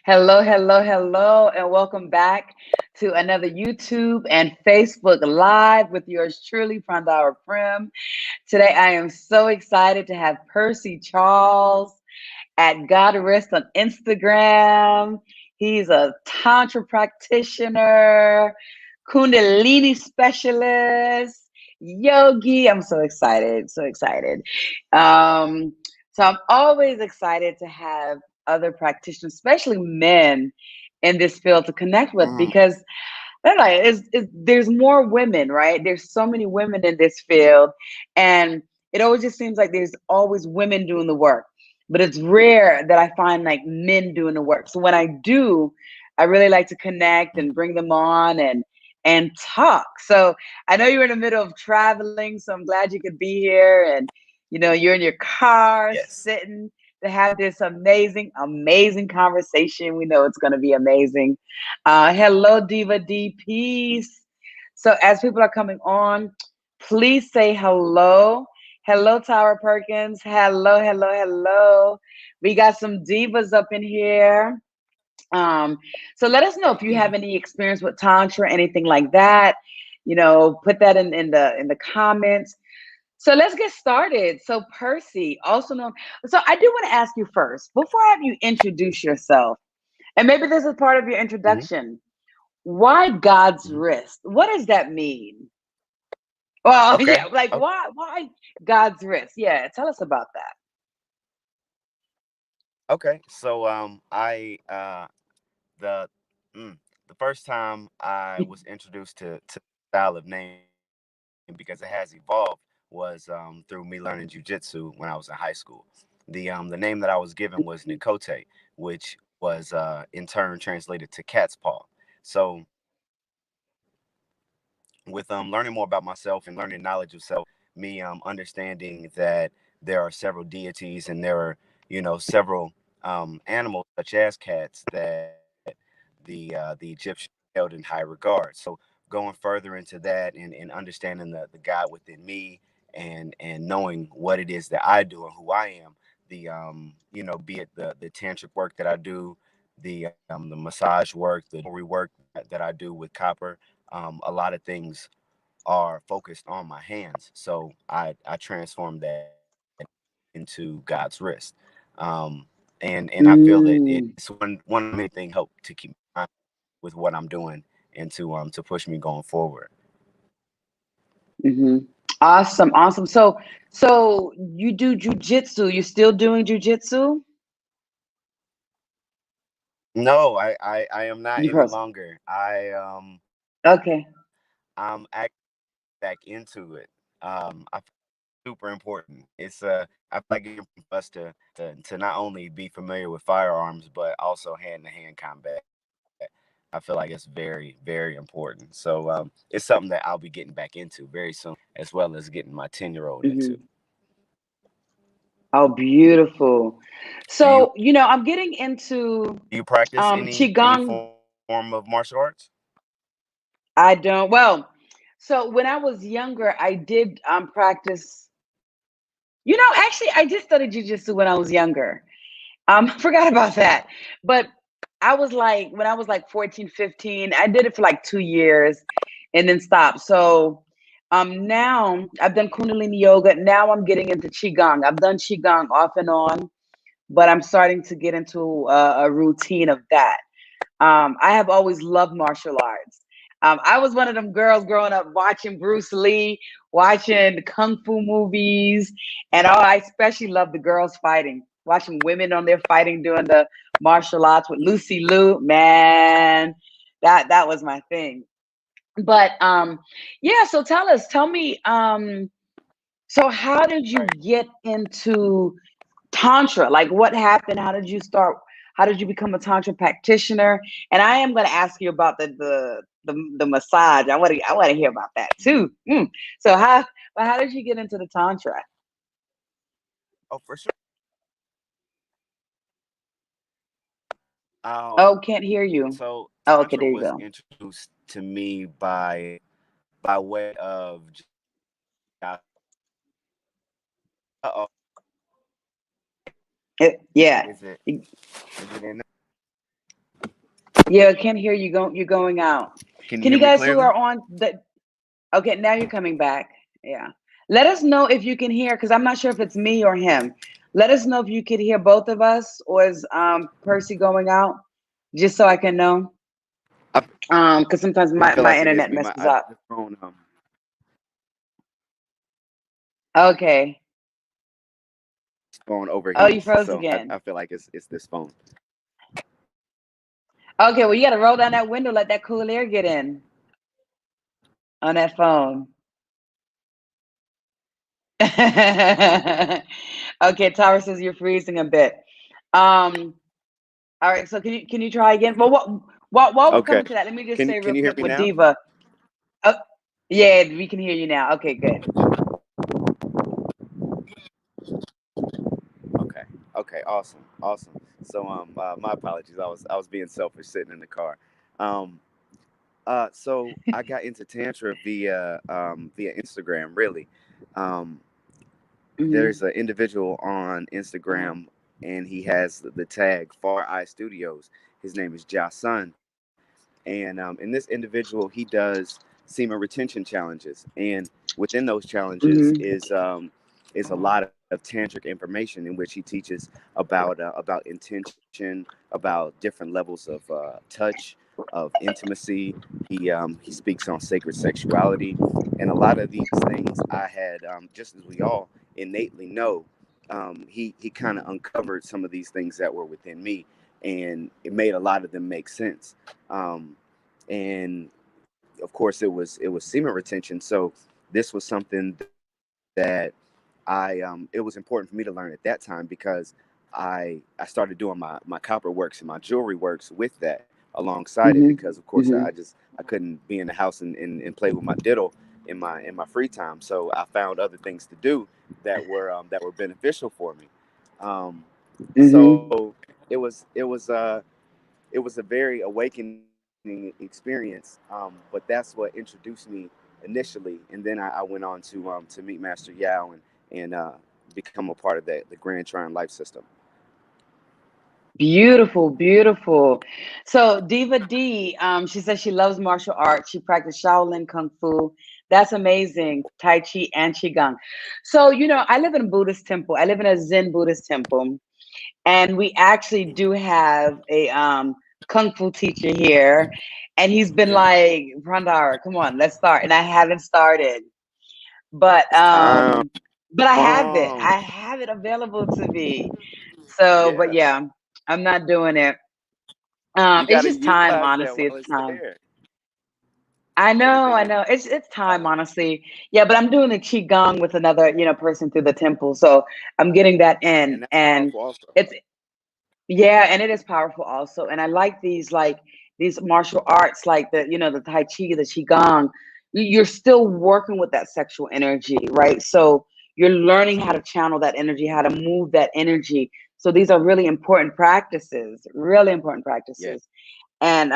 Hello, hello, hello, and welcome back to another YouTube and Facebook Live with yours truly, Prandhara Prem. Today, I am so excited to have Percy Charles at God Rest on Instagram. He's a Tantra practitioner, Kundalini specialist, Yogi. I'm so excited, so excited. Um, so I'm always excited to have other practitioners, especially men in this field to connect with Mm, because they're like, there's more women, right? There's so many women in this field. And it always just seems like there's always women doing the work. But it's rare that I find like men doing the work. So when I do, I really like to connect mm. and bring them on and talk. So I know you're in the middle of traveling, so I'm glad you could be here. And you're in your car Yes. sitting to have this amazing, amazing conversation. We know it's going to be amazing. Hello, Diva D. Peace. So, as people are coming on, please say hello. Hello, Tyra Perkins. Hello, hello, hello. We got some divas up in here. Um, so let us know if you have any experience with Tantra, anything like that. Put that in the comments. So let's get started. So Percy, also known. So I do want to ask you first, before I have you introduce yourself, and maybe this is part of your Mhm, introduction. Why God's mhm. wrist? What does that mean? Well, Okay. yeah, like why God's wrist? Yeah, tell us about that. Okay. So I the mm, the first time I was introduced to style of name because it has evolved was through me learning jujitsu when I was in high school. The name that I was given was Nikote, which was in turn translated to cat's paw. So with learning more about myself and learning knowledge of self, me understanding that there are several deities and there are several animals such as cats that the Egyptians held in high regard. So going further into that and understanding the God within me and knowing what it is that I do and who I am, the be it the tantric work that I do, the massage work, the jewelry work that I do with copper, a lot of things are focused on my hands. So I transform that into God's wrist. Um, and I feel that Mm, it's one of the main things help to keep me with what I'm doing and to push me going forward. hmm Awesome, awesome. So you do jujitsu. You still doing jujitsu? No, I am not You any cross. longer. Okay. I'm actually back into it. I feel super important. I feel like it's important for us to not only be familiar with firearms but also hand to hand combat. I feel like it's very, very important. So it's something that I'll be getting back into very soon, as well as getting my 10-year-old into. hmm Oh, beautiful. Do you So, I'm getting into do you practice any qigong. form of martial arts? I don't. Well, so when I was younger, I did practice. Actually, I just studied jujitsu when I was younger. Forgot about that. But I was like, when I was like 14, 15, I did it for like 2 years and then stopped. So now I've done Kundalini yoga. Now I'm getting into Qigong. I've done Qigong off and on, but I'm starting to get into a routine of that. I have always loved martial arts. I was one of them girls growing up watching Bruce Lee, watching the kung fu movies, and I especially love the girls fighting, watching women on there fighting, doing the martial arts with Lucy Liu. Man, that was my thing. But yeah. So tell me. So how did you Right. get into Tantra? Like what happened? How did you start? How did you become a Tantra practitioner? And I am going to ask you about the massage. I want to hear about that too. So how did you get into the Tantra? Oh, for sure. Oh, can't hear you. So Oh, okay, Tantra there you was go. introduced to me by way of Yeah. is it is it in there? Yeah, I can't hear you. You're going out. Can you Can hear you me guys who clearly? are on the? Okay, now you're coming back. Yeah. Let us know if you can hear, because I'm not sure if it's me or him. Let us know if you could hear both of us, or is Percy going out, just so I can know. I, Because sometimes I my feel like it is internet me. messes up. This phone Okay. phone Oh, you overheats, froze so again. I feel like it's this phone. Okay, well, you got to roll down that window, let that cool air get in on that phone. Okay, Tara says you're freezing a bit. All right, so can you try again? Well, while we're Okay. coming to that, let me just say Can real you hear quick me with now? Diva. Oh, yeah, we can hear you now. Okay, good. Okay. Okay. Awesome. Awesome. So my apologies. I was being selfish sitting in the car. Um, so I got into tantra via Instagram. Really, um, there's Hmm. an individual on Instagram, and he has the tag Far Eye Studios. His name is Jason, and this individual, he does semen retention challenges, and within those challenges Hmm. is a lot of tantric information in which he teaches about intention, about different levels of touch, of intimacy. He speaks on sacred sexuality, and a lot of these things I had, just as we all innately know. He kind of uncovered some of these things that were within me, and it made a lot of them make sense. Um, and of course, it was semen retention. So this was something that it was important for me to learn at that time, because I started doing my copper works and my jewelry works with that alongside it, Hmm. because of course Hmm. I couldn't be in the house and play with my diddle in my free time. So I found other things to do that were beneficial for me. Um, Hmm. so it was a very awakening experience. But that's what introduced me initially, and then I went on to meet Master Yao and become a part of the Grand Trine Life System. Beautiful, beautiful. So Diva D, she says she loves martial arts. She practiced Shaolin Kung Fu. That's amazing. Tai Chi and Qigong. So, I live in a Buddhist temple. I live in a Zen Buddhist temple. And we actually do have a Kung Fu teacher here. And he's been Yeah, like, Prandhara, come on, let's start. And I haven't started. But it's time. I have it. Oh, I have it available to me. So, but yeah. yeah, I'm not doing it. You got It's to just time, utilize that honestly. while It's it's time. there. I know, Everything I is know. It's time, utilized. honestly. Yeah, but I'm doing the qigong with another, person through the temple. So I'm getting that in. And that's And powerful also. it's yeah, and it is powerful also. And I like these martial arts, like the Tai Chi, the Qigong. You're still working with that sexual energy, right? So you're learning how to channel that energy, how to move that energy. So these are really important practices, really important Yeah. practices. And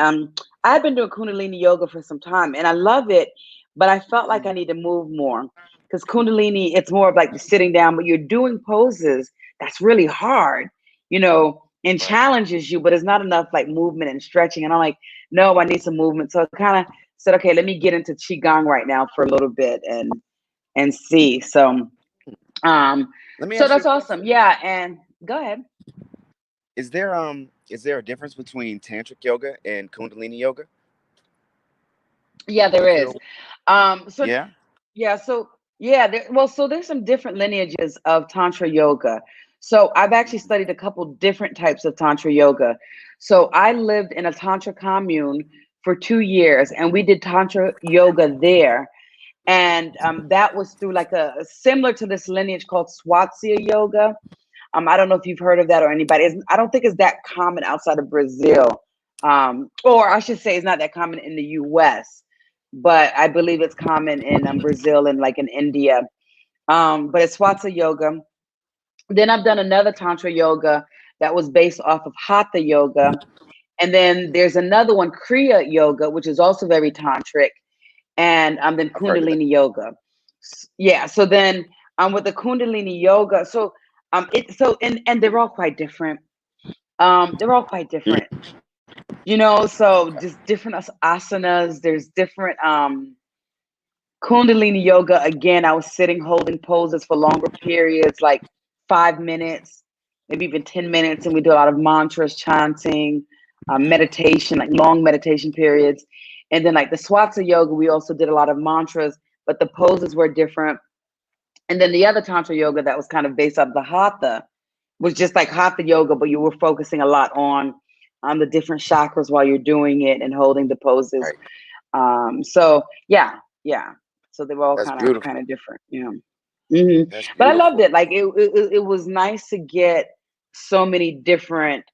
I've been doing Kundalini yoga for some time, and I love it, but I felt like I need to move more, because Kundalini, it's more of like the sitting down, but you're doing poses that's really hard, and Right. challenges you, but it's not enough like movement and stretching. And I'm like, no, I need some movement. So I kind of said, okay, let me get into Qigong right now for a little bit and see. Um, Let me so ask you that's a awesome. question. Yeah, and go ahead. Is there a difference between tantric yoga and Kundalini yoga? Yeah, Do there you is. feel? So Yeah. Yeah, so there's some different lineages of Tantra Yoga. So I've actually studied a couple different types of Tantra Yoga. So I lived in a Tantra commune for 2 years, and we did Tantra Yoga there. And that was through like a similar to this lineage called Swatsya Yoga. I don't know if you've heard of that or anybody. I don't think it's that common outside of Brazil, or I should say, it's not that common in the U.S., but I believe it's common in Brazil and like in India. But it's Swatha Yoga. Then I've done another Tantra Yoga that was based off of Hatha Yoga, and then there's another one, Kriya Yoga, which is also very tantric, and then I've heard of that. Kundalini Yoga. Yeah. So then with the Kundalini Yoga, so and they're all quite different. They're all quite different. So just different asanas. There's different Kundalini yoga. Again, I was sitting holding poses for longer periods, like 5 minutes, maybe even 10 minutes. And we do a lot of mantras, chanting, meditation, like long meditation periods. And then like the Swatha yoga, we also did a lot of mantras, but the poses were different. And then the other Tantra yoga that was kind of based off the Hatha was just like Hatha yoga, but you were focusing a lot on the different chakras while you're doing it and holding the poses. Right. So yeah. So they were all That's kind beautiful. of different, That's But I loved beautiful. it. Like it was nice to get so many different,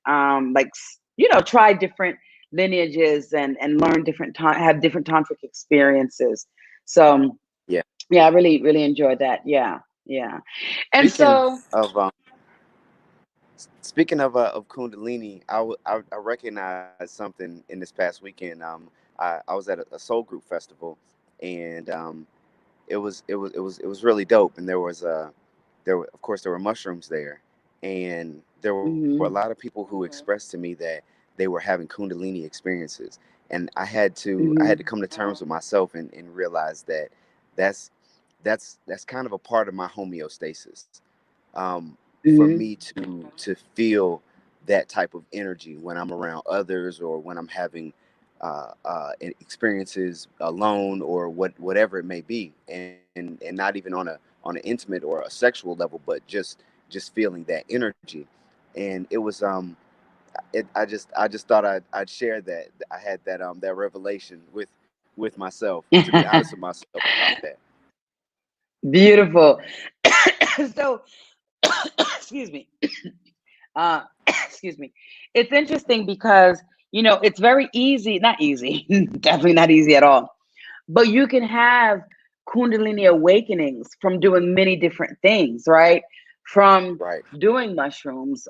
try different lineages and learn different have different tantric experiences. So Yeah. yeah, I really really enjoyed that. Yeah. And Speaking so. of of Kundalini, I recognized something in this past weekend. I was at a soul group festival, and it was really dope. And of course there were mushrooms there, and there were a lot of Mhm. people who expressed to me that they were having Kundalini experiences, and I had to Mhm. come to terms with myself and realize that that's that's kind of a part of my homeostasis. For Mhm. me to feel that type of energy when I'm around others, or when I'm having experiences alone, or whatever it may be, and not even on an intimate or a sexual level, but just feeling that energy. And it was I just thought I'd share that I had that revelation with myself, to be honest with myself about that. Beautiful. So, excuse me. Uh, excuse me. It's interesting because it's very easy. Not easy. Definitely not easy at all. But you can have Kundalini awakenings from doing many different things, right? From Right, doing mushrooms,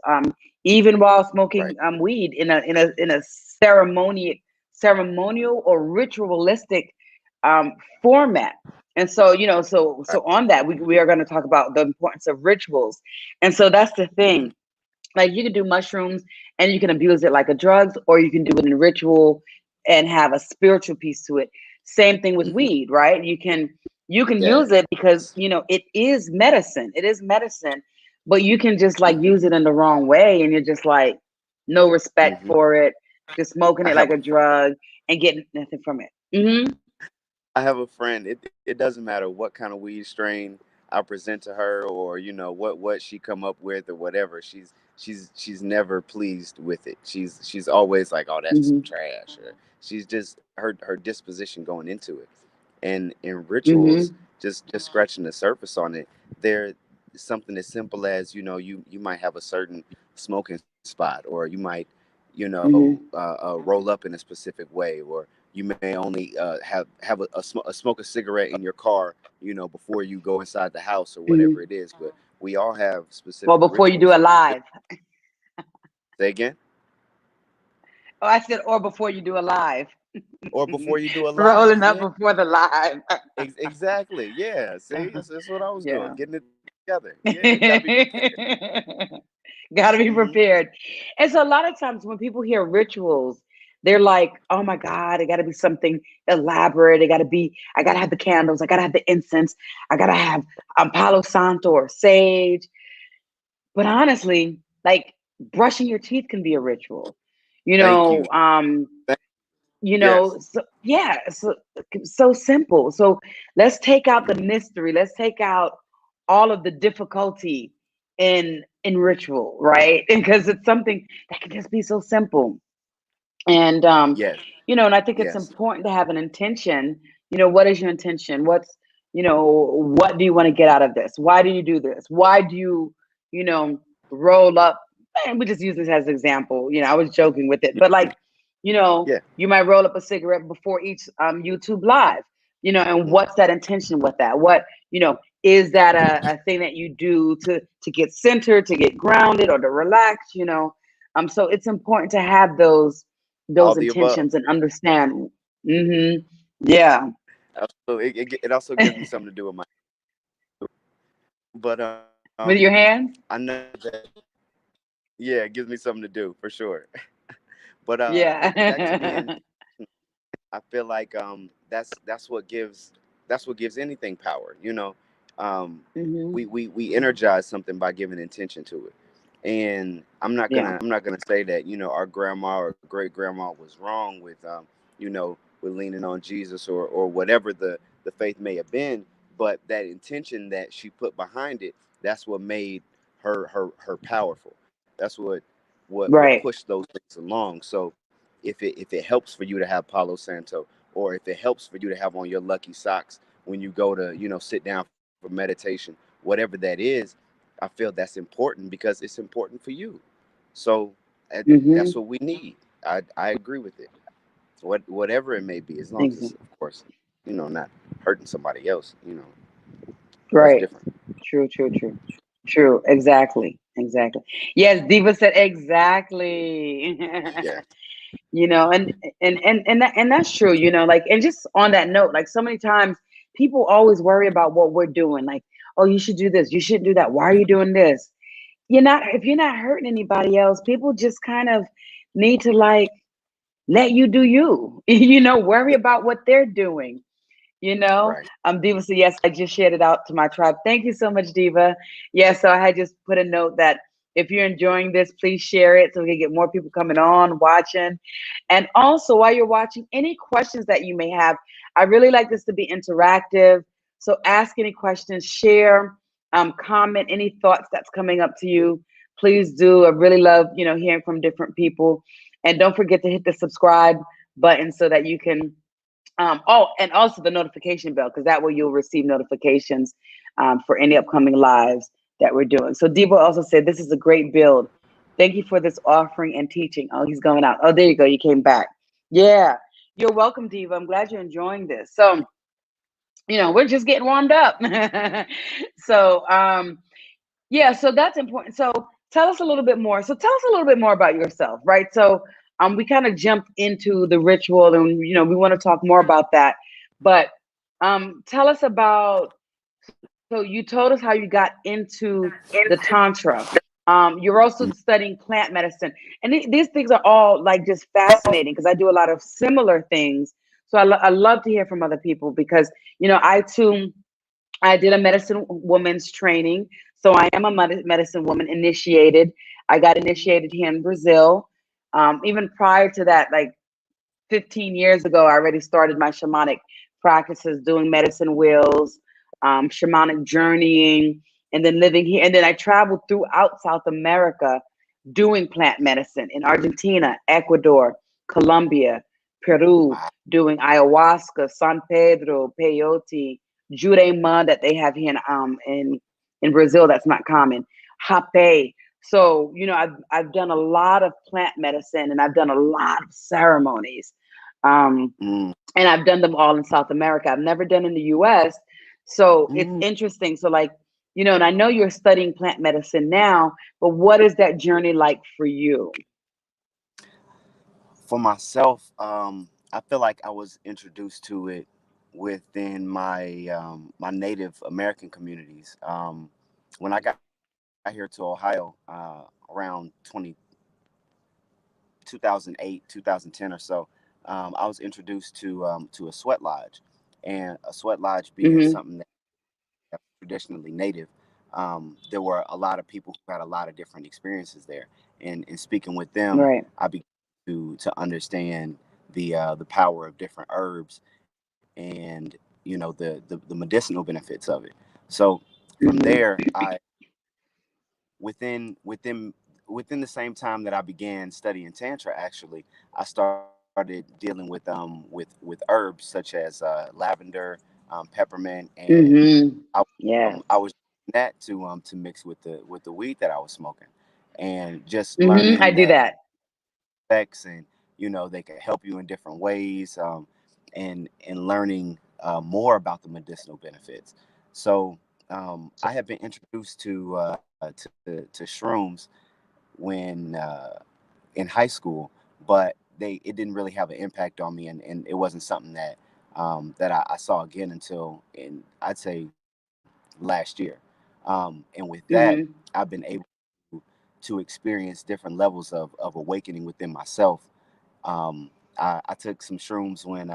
even while right, smoking weed in a ceremonial or ritualistic um, format. And so, so right. on that, we are going to talk about the importance of rituals. And so that's the Hmm. thing. Like you can do mushrooms and you can abuse it like a drugs, or you can do it in ritual and have a spiritual piece to it. Same thing with Hmm. weed, right? You can use Yes. it because it is medicine. It is medicine, but you can just like use it in the wrong way, and you're just like no respect Hmm. for it, just smoking I it have like a a drug and getting nothing from it. I have a friend. It doesn't matter what kind of weed strain I present to her, or what she come up with, or whatever. She's never pleased with it. She's always like, "Oh, that's some Mm-hmm. trash." Or she's just her disposition going into it. And in rituals, Mm-hmm. just scratching the surface on it, there something as simple as, you might have a certain smoking spot, or you might, Mm-hmm. roll up in a specific way, or you may only smoke a cigarette in your car, before you go inside the house, or whatever Mm-hmm. it is. But we all have Well, specific before you do rituals. a live. Say again. Oh, I said, or before you do a live. Or before you do a live. Rolling up Yeah, before the live. exactly. Yeah, see, that's what I was doing, Yeah. getting it together. Yeah, you got to be prepared. Got to be Hmm. prepared. And so a lot of times when people hear rituals, they're like, oh my God, it got to be something elaborate. I got to have the candles. I got to have the incense. I got to have Palo Santo or sage. But honestly, like brushing your teeth can be a ritual. You Thank you. know, um, Yes. so yeah, so simple. So let's take out the Hmm. mystery. Let's take out all of the difficulty in ritual, right? Because it's something that can just be so simple. And Yes. and I think it's Yes. important to have an intention. What is your intention? What do you want to get out of this? Why do you do this? Why do you know, roll up? And we just use this as an example. I was joking with it, but like, Yeah. you might roll up a cigarette before each YouTube live, and Hmm. what's that intention with that? Is that a thing that you do to get centered, to get grounded, or to relax? So it's important to have All those the above. intentions and understand. Yeah. Also, it also gives me something to do with my. But With your I hands. know that. Yeah, it gives me something to do for sure. But back to being, Yeah. I feel like that's what gives anything power. Um, Hmm. we energize something by giving intention to it. And Yeah. I'm not gonna say that our grandma or great grandma was wrong with leaning on Jesus or whatever the faith may have been, but that intention that she put behind it, that's what made her powerful. That's what Right. pushed those things along. So if it helps for you to have Palo Santo, or if it helps for you to have on your lucky socks when you go to sit down for meditation, whatever that is, I feel that's important because it's important for you. So that's Hmm. what we need. I agree with it. Whatever it may be, as long as it's, Exactly. of course, not hurting somebody else. That's Right. different. True, true, true. True. Exactly. Exactly. Yes, Diva said exactly. Yeah. And that's true, like, and just on that note, like, so many times people always worry about what we're doing, like, oh, you should do this, you shouldn't do that, why are you doing this? If you're not hurting anybody else, people just kind of need to, like, let you do you. Worry about what they're doing. you know, Right. Diva said, yes, I just shared it out to my tribe. Thank you so much, Diva. Yeah, so I had just put a note that if you're enjoying this, please share it so we can get more people coming on, watching. And also, while you're watching, any questions that you may have, I really like this to be interactive. So ask any questions, share, comment any thoughts that's coming up to you. Please do. I really love, hearing from different people. And don't forget to hit the subscribe button so that you can and also the notification bell, because that way you'll receive notifications for any upcoming lives that we're doing. So Debo also said, this is a great build. Thank you for this offering and teaching. Oh, he's going out. Oh, there you go. You came back. Yeah. You're welcome, Diva. I'm glad you're enjoying this. So, we're just getting warmed up. so, yeah, so that's important. So tell us a little bit more. So tell us a little bit more about yourself, right? So we kind of jumped into the ritual, and we want to talk more about that. But tell us about. So you told us how you got into the tantra. You're also studying plant medicine, and these things are all like just fascinating because I do a lot of similar things. So I love to hear from other people because I too. I did a medicine woman's training. So I am a medicine woman initiated. I got initiated here in Brazil. Even prior to that, like 15 years ago, I already started my shamanic practices, doing medicine wheels, shamanic journeying, and then living here. And then I traveled throughout South America doing plant medicine in Argentina, Ecuador, Colombia, Peru, Wow. doing ayahuasca, San Pedro, peyote, jurema that they have here in Brazil. That's not common. Hape. So I've done a lot of plant medicine, and I've done a lot of ceremonies, um, Mm, and I've done them all in South America. I've never done in the U.S. So it's mm. interesting. So, like, and I know you're studying plant medicine now, but what is that journey like for you? For myself, I feel like I was introduced to it within my Native American communities. When I got here to Ohio around 2008, 2010 or so, I was introduced to a sweat lodge, and a sweat lodge being Hmm. something that traditionally native. There were a lot of people who had a lot of different experiences there, and in speaking with them, Right. I began to understand the power of different herbs and the medicinal benefits of it. So from Hmm. there, I within the same time that I began studying tantra, actually, I started dealing with herbs such as lavender, peppermint, and Hmm. I Yes. I was using that to mix with the weed that I was smoking, and just learning I do that that. effects, and they can help you in different ways, and learning more about the medicinal benefits. So I have been introduced to shrooms when in high school, but it didn't really have an impact on me, and it wasn't something that I saw again until in, I'd say, last year. And with that, Hmm. I've been able to experience different levels of awakening within myself, I took some shrooms when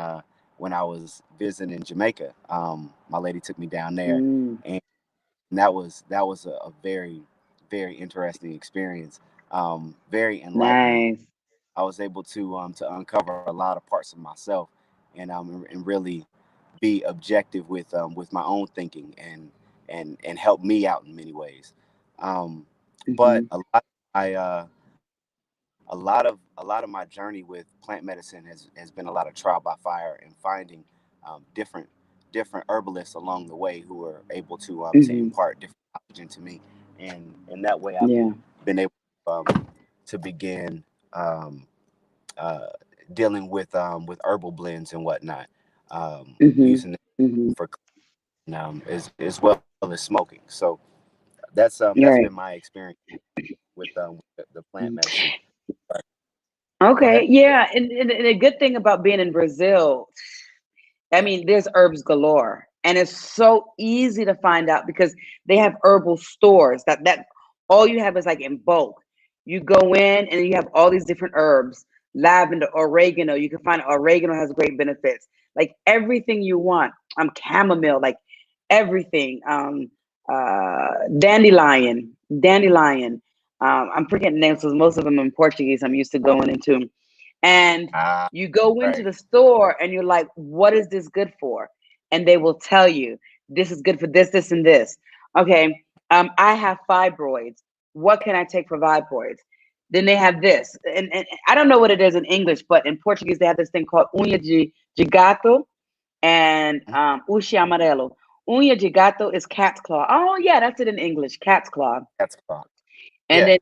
I was visiting Jamaica. My lady took me down there, Mm, and that was a very, very interesting experience. Very enlightening. nice. I was able to uncover a lot of parts of myself, and really be objective with my own thinking, and help me out in many ways. Um, but Hmm. a lot of my journey with plant medicine has been a lot of trial by fire, and finding different herbalists along the way who are able to Hmm. impart different knowledge into me, and that way I've Yeah. been able to begin um, uh, dealing with herbal blends and whatnot, Hmm. using it Hmm. for as well as smoking. So that's been Right. my experience with the plant medicine. Right. Go ahead. Okay. Yeah. And a good thing about being in Brazil, I Yeah. mean, there's herbs galore, and it's so easy to find out because they have herbal stores that all you have is like in bulk. You go in and you have all these different herbs, lavender, oregano. You can find oregano has great benefits, like everything you want. Chamomile, like everything. Dandelion. I'm forgetting names because most of them in Portuguese. I'm used to going into. And Ah, you go into right. the store and you're like, what is this good for? And they will tell you, this is good for this, this, and this. Okay. I have fibroids. What can I take for fibroids? Then they have this. And I don't know what it is in English, but in Portuguese, they have this thing called unha de gato and Mhm. ushi amarelo. Unha de gato is cat's claw. Oh, yeah, that's it in English, cat's claw. That's fine. And Yeah. then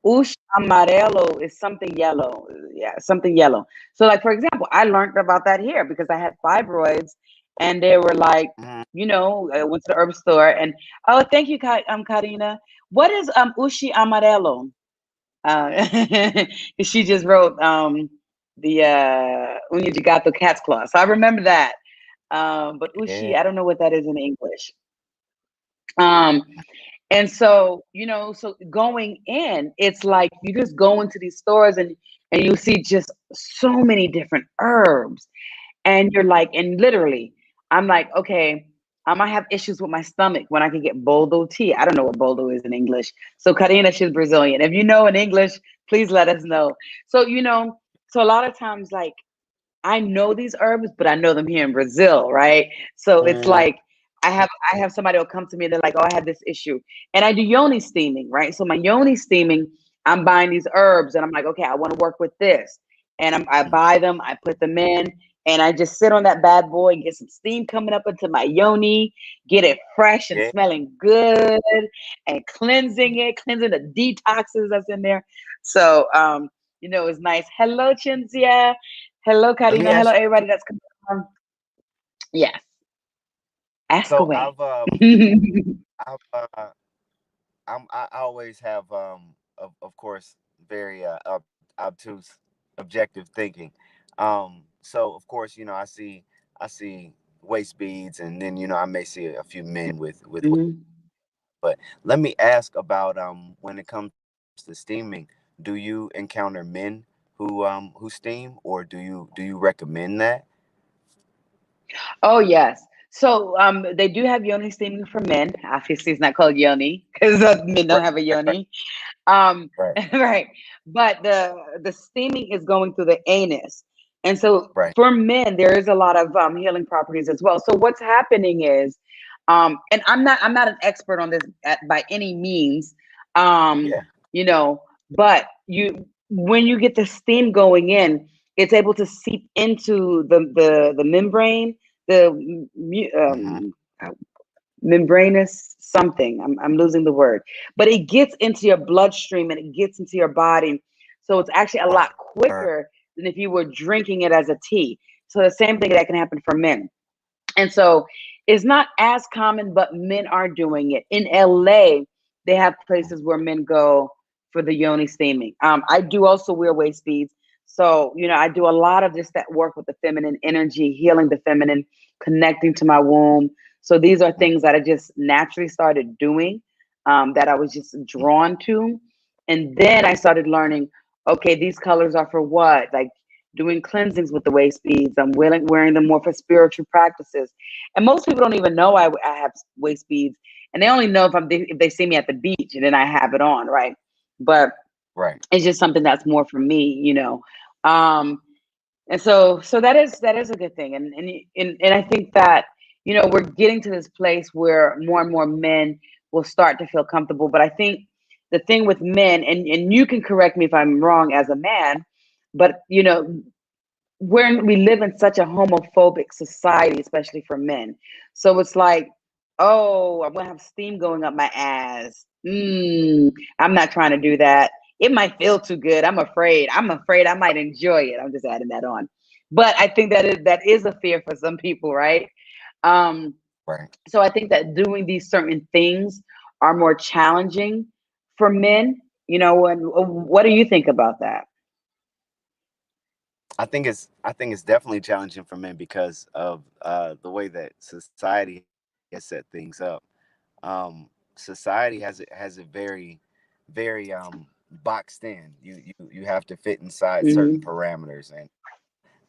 ush amarelo is something yellow. Yeah, something yellow. So, like, for example, I learned about that here because I had fibroids and they were like, Mhm. I went to the herb store and, oh, thank you, Karina. What is ushi amarelo? Uh, she just wrote the Unya de Gato cat's claw. So I remember that. But ushi, Yeah. I don't know what that is in English. Um, and so, so going in, it's like you just go into these stores and you see just so many different herbs. And you're like, and literally, I'm like, okay, I might have issues with my stomach when I can get boldo tea. I don't know what boldo is in English. So Karina, she's Brazilian. If you know in English, please let us know. So, so a lot of times, like, I know these herbs, but I know them here in Brazil, right? So it's Mhm. like I have somebody will come to me, they're like, oh, I have this issue. And I do yoni steaming, right? So my yoni steaming, I'm buying these herbs and I'm like, okay, I want to work with this. And I Mhm. buy them, I put them in, and I just sit on that bad boy and get some steam coming up into my yoni, get it fresh and Yeah. smelling good and cleansing the detoxes that's in there. So it's nice. Hello, Chinzia. Hello, Let me Karina. Hello, ask you. everybody that's coming on. Yes, ask So away. I've I always have of course very obtuse objective thinking. So of course I see waist beads, and then I may see a few men with. Mhm. But let me ask about when it comes to steaming, do you encounter men who steam, or do you recommend that? Oh, yes. So they do have yoni steaming for men. Obviously, it's not called yoni because men don't Right, have a right, yoni. Um, right, right. But the steaming is going through the anus. And so right. for men, there is a lot of healing properties as well. So what's happening is, and I'm not an expert on this by any means, um, Yeah. you know, but when you get the steam going in, it's able to seep into the membrane, the Hmm. membranous something. I'm losing the word, but it gets into your bloodstream and it gets into your body. So it's actually a lot quicker than if you were drinking it as a tea. So the same thing that can happen for men. And so it's not as common, but men are doing it. In LA, they have places where men go for the yoni steaming. I do also wear waist beads. So, I do a lot of just that work with the feminine energy, healing the feminine, connecting to my womb. So these are things that I just naturally started doing, that I was just drawn to. And then I started learning, okay, these colors are for what? Like doing cleansings with the waist beads. I'm wearing them more for spiritual practices. And most people don't even know I have waist beads, and they only know if they see me at the beach and then I have it on, right? But Right. it's just something that's more for me. And so that is a good thing, and I think that we're getting to this place where more and more men will start to feel comfortable. But I think the thing with men, and you can correct me if I'm wrong as a man, but we live in such a homophobic society, especially for men. So it's like, oh, I'm gonna have steam going up my ass. I'm not trying to do that. It might feel too good. I'm afraid. I might enjoy it. I'm just adding that on. But I think that is a fear for some people, right? Um, Right. so I think that doing these certain things are more challenging for men. And what do you think about that? I think it's definitely challenging for men because of the way that society has set things up. Society has it very boxed in. You have to fit inside certain Hmm. parameters, and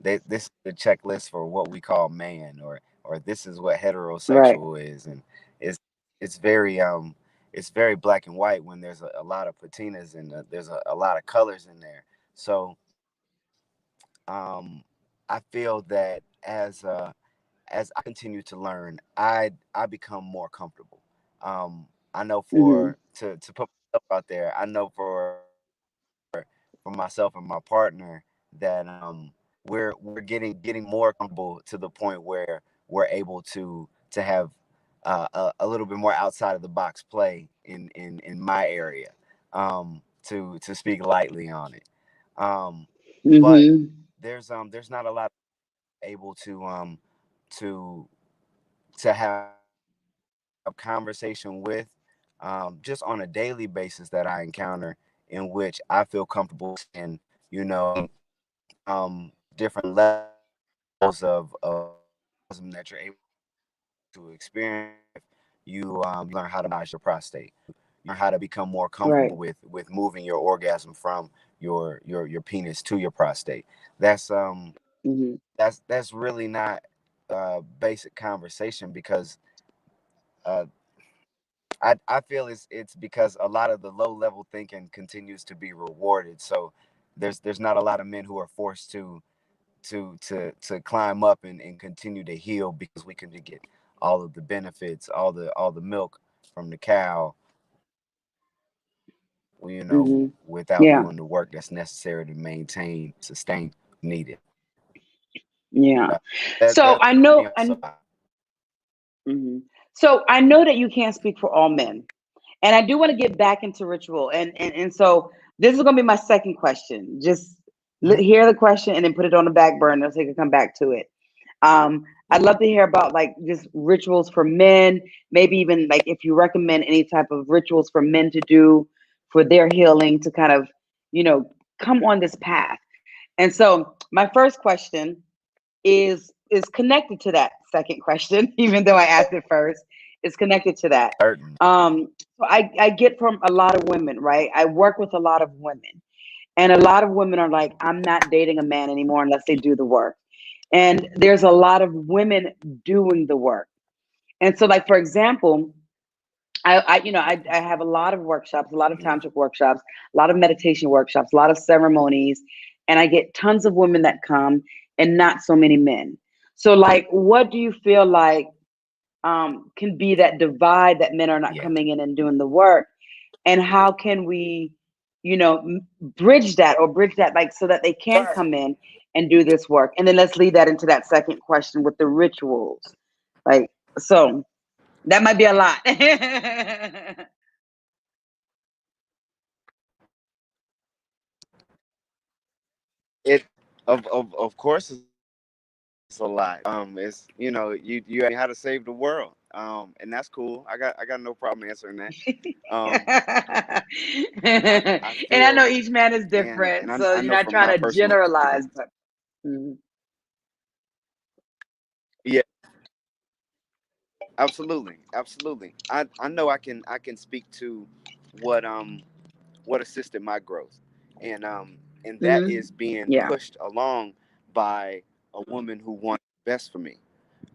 this is the checklist for what we call man, or this is what Right. heterosexual is, and it's it's very it's very black and white when there's a lot of patinas and there's a lot of colors in there. So I feel that as I continue to learn, I become more comfortable. I know Hmm. to put myself out there, I know for myself and my partner that we're getting more comfortable to the point where we're able to have a little bit more outside of the box play in my area, to speak lightly on it. Um, but Hmm. there's not a lot able to to have conversation with, just on a daily basis that I encounter, in which I feel comfortable saying, different levels of orgasm that you're able to experience if you learn how to massage your prostate. You learn how to become more Right. comfortable with moving your orgasm from your penis to your prostate. That's Hmm. that's really not basic conversation, because uh, I feel it's because a lot of the low level thinking continues to be rewarded. So there's not a lot of men who are forced to climb up and continue to heal, because we can get all of the benefits, all the milk from the cow, Hmm. without Yeah. doing the work that's necessary to maintain, sustain needed. Yeah. So That I throws me know, off a lot. so I know that you can't speak for all men, and I do want to get back into ritual, and so this is going to be my second question. Just Mhm. hear the question and then put it on the back burner so you can come back to it. I'd love to hear about like just rituals for men, maybe even like if you recommend any type of rituals for men to do for their healing to kind of, you know, come on this path. And so my first question is connected to that second question, even though I asked it first. It's connected to that. Certain. So I get from a lot of women, right? I work with a lot of women, and a lot of women are like, I'm not dating a man anymore unless they do the work. And there's a lot of women doing the work. And so, like for example, I have a lot of workshops, a lot of Yeah. tantric workshops, a lot of meditation workshops, a lot of ceremonies, and I get tons of women that come and not so many men. So, like, what do you feel like can be that divide that men are not Yeah. coming in and doing the work, and how can we, bridge that, like, so that they can come in and do this work? And then let's lead that into that second question with the rituals, like so. That might be a lot. It of course it's a lot. It's you asked me how to save the world. And that's cool. I got no problem answering that. Um I feel, And I know each man is and different, so I you're know not from trying my to personal generalize, experience. but mhm, Yeah, absolutely, absolutely. I know I can speak to what what assisted my growth. And and that Mm-hmm. is being Yeah. pushed along by a woman who wants the best for me.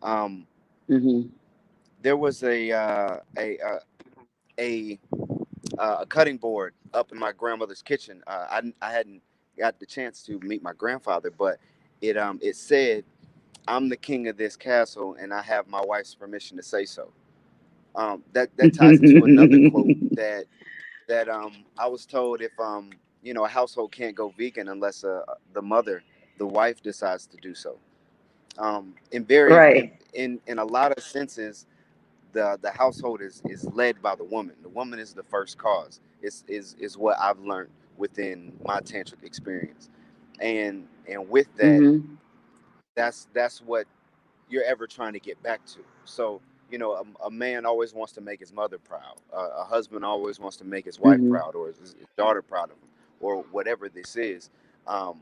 Um, Mm-hmm. there was a a cutting board up in my grandmother's kitchen. I hadn't got the chance to meet my grandfather, but it said, "I'm the king of this castle, and I have my wife's permission to say so." That ties into another quote that I was told, if a household can't go vegan unless the mother, the wife, decides to do so. In very Right. in a lot of senses, the household is led by the woman. The woman is the first cause. Is what I've learned within my tantric experience, and with that, Mm-hmm. that's what you're ever trying to get back to. So, a man always wants to make his mother proud. A husband always wants to make his wife Mm-hmm. proud, or his daughter proud of him, or whatever this is. Um,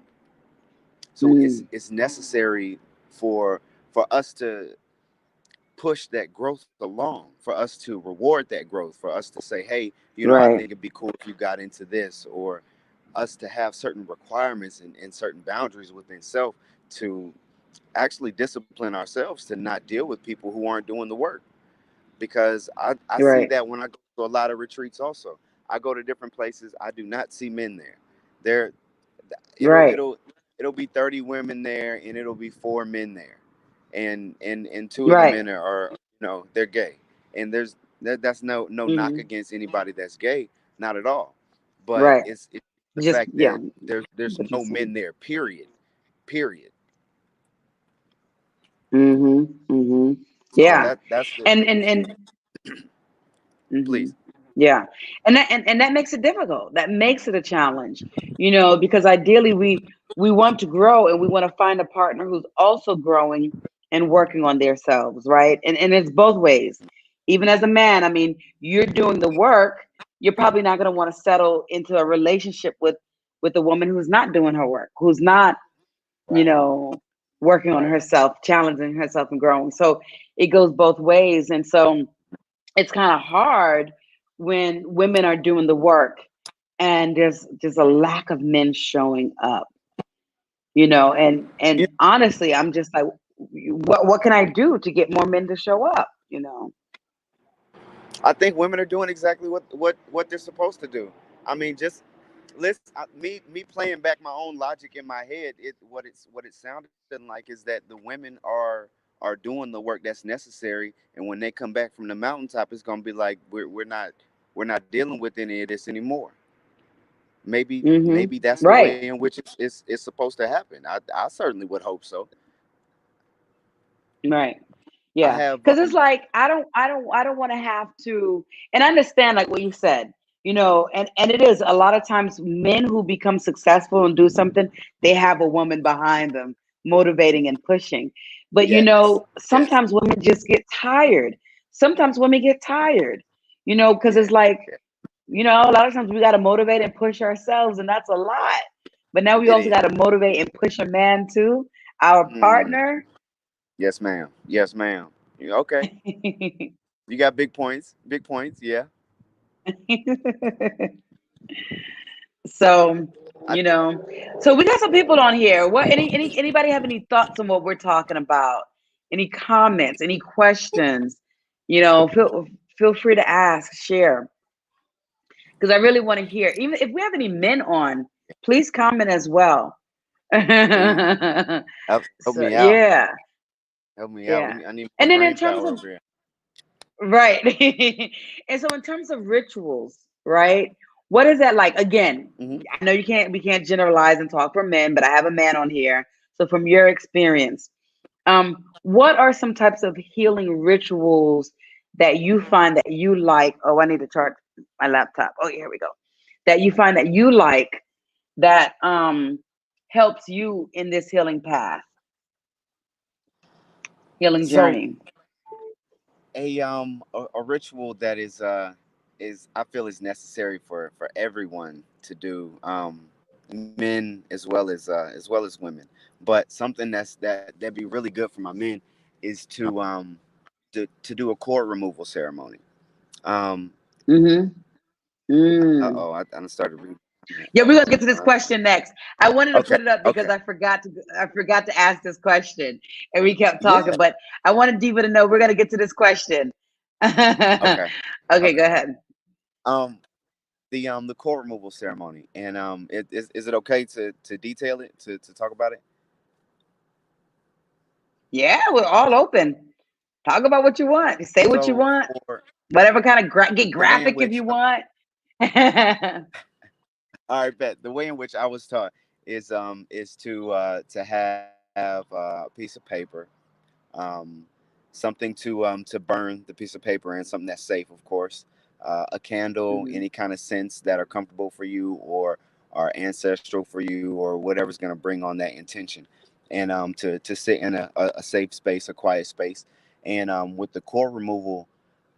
so Mm. it's necessary for us to push that growth along, for us to reward that growth, for us to say, hey, I Right. think it'd be cool if you got into this, or us to have certain requirements and certain boundaries within self, to actually discipline ourselves to not deal with people who aren't doing the work. Because I see Right. that when I go to a lot of retreats also. I go to different places, I do not see men there. There it'll Right. it'll it'll be 30 women there, and it'll be 4 men there. And two of the Right. men are they're gay. And that's no knock Mm-hmm. against anybody that's gay, not at all. But Right. it's the Just fact yeah. that there's What you're no saying. men there, period. Mm-hmm. Mm-hmm. So Yeah. that's the And hmm please. Yeah, and that makes it difficult. That makes it a challenge, because ideally we want to grow and we want to find a partner who's also growing and working on themselves, right? And it's both ways. Even as a man, I mean, you're doing the work. You're probably not going to want to settle into a relationship with a woman who's not doing her work, who's not, you Right, know, working on right. herself, challenging herself and growing. So it goes both ways, and so it's kind of hard when women are doing the work and there's just a lack of men showing up, and Yeah, honestly, I'm just like, what can I do to get more men to show up? I think women are doing exactly what they're supposed to do. I mean, just me playing back my own logic in my head. What it sounded like is that the women are doing the work that's necessary, and when they come back from the mountaintop, it's gonna be like we're not dealing with any of this anymore. Maybe that's the Right. way in which it's supposed to happen. I certainly would hope so. Right. I Yeah, have because it's like I don't want to have to, and I understand like what you said, and it is a lot of times men who become successful and do something, they have a woman behind them motivating and pushing. But yes, yes, sometimes women just get tired. Sometimes women get tired, because yeah, it's like, yeah. a lot of times we got to motivate and push ourselves, and that's a lot. But now we It also is. got to motivate and push a man too, our Mm, partner. yes, ma'am. Yes, ma'am. Yeah, okay. You got big points. Big points. Yeah. So, I, so we got some people on here. What anybody have any thoughts on what we're talking about? Any comments, any questions? Feel free to ask, share. Because I really want to hear. Even if we have any men on, please comment as well. please help So me out. yeah, Help me out. yeah. I need more And then in brain terms power of over here. right. And so in terms of rituals, right? What is that like? Again, Hmm. I know we can't generalize and talk for men, but I have a man on here. So from your experience, what are some types of healing rituals that you find that you like? Oh, I need to charge my laptop. Oh, here we go. That you find that you like that helps you in this healing path, healing So journey. a ritual that is I feel is necessary for everyone to do, men as well as women. But something that'd be really good for my men is to do a cord removal ceremony. Um, Mm-hmm. Mm. I started reading. Yeah, we're gonna get to this question next. I wanted to Okay. put it up because Okay. I forgot to ask this question, and we kept Yeah. talking. But I wanted Diva to know we're gonna get to this question. Okay, Okay. go Okay. ahead. The core removal ceremony, and is it okay to detail it, to talk about it? Yeah, we're all open. Talk about what you want. Say what you So want. for Whatever kind of get the way in graphic if which you want. all right, bet the way in which I was taught is to have a piece of paper, um, something to burn the piece of paper, and something that's safe, of course. A candle, Mhm, any kind of scents that are comfortable for you, or are ancestral for you, or whatever's going to bring on that intention, and to sit in a safe space, a quiet space, and with the core removal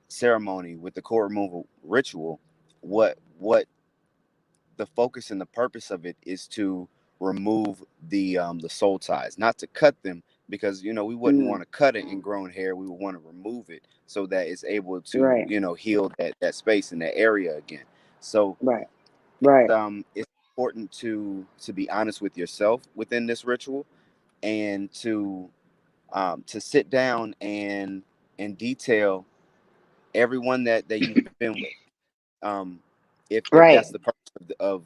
ceremony, with the core removal ritual, what the focus and the purpose of it is to remove the soul ties, not to cut them, because we wouldn't mhm. want to cut it in grown hair. We would want to remove it so that it's able to Right, heal that space in that area again. So right, right, it's important to be honest with yourself within this ritual, and to sit down and detail everyone that you've been with, um, if that's the right, purpose of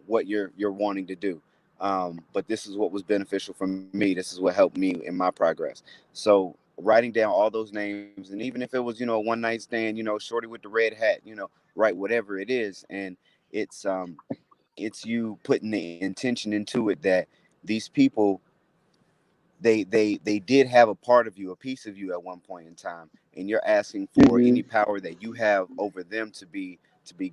what you're wanting to do. But this is what was beneficial for me. This is what helped me in my progress. So writing down all those names, and even if it was a one night stand, shorty with the red hat, write whatever it is, and it's it's you putting the intention into it that these people, they did have a part of you, a piece of you at one point in time, and you're asking for any mhm, power that you have over them to be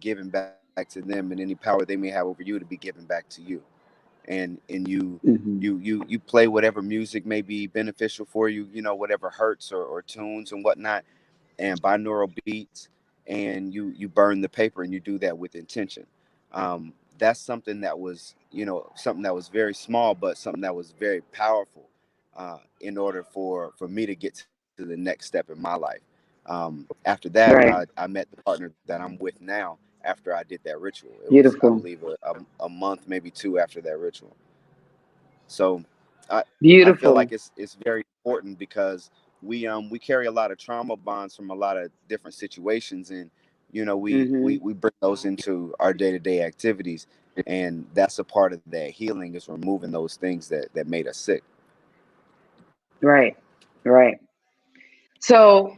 given back to them, and any power they may have over you to be given back to you. And mhm, you play whatever music may be beneficial for you, whatever hurts, or tunes and whatnot, and binaural beats, and you burn the paper, and you do that with intention. That's something that was something that was very small, but something that was very powerful, in order for me to get to the next step in my life. After that, I right. met the partner that I'm with now. After I did that ritual, it was, I Beautiful, believe, a month, maybe two, after that ritual. So I feel like beautiful. it's very important, because we carry a lot of trauma bonds from a lot of different situations, and Mhm. we bring those into our day-to-day activities, and that's a part of that healing, is removing those things that made us sick. Right, right. So,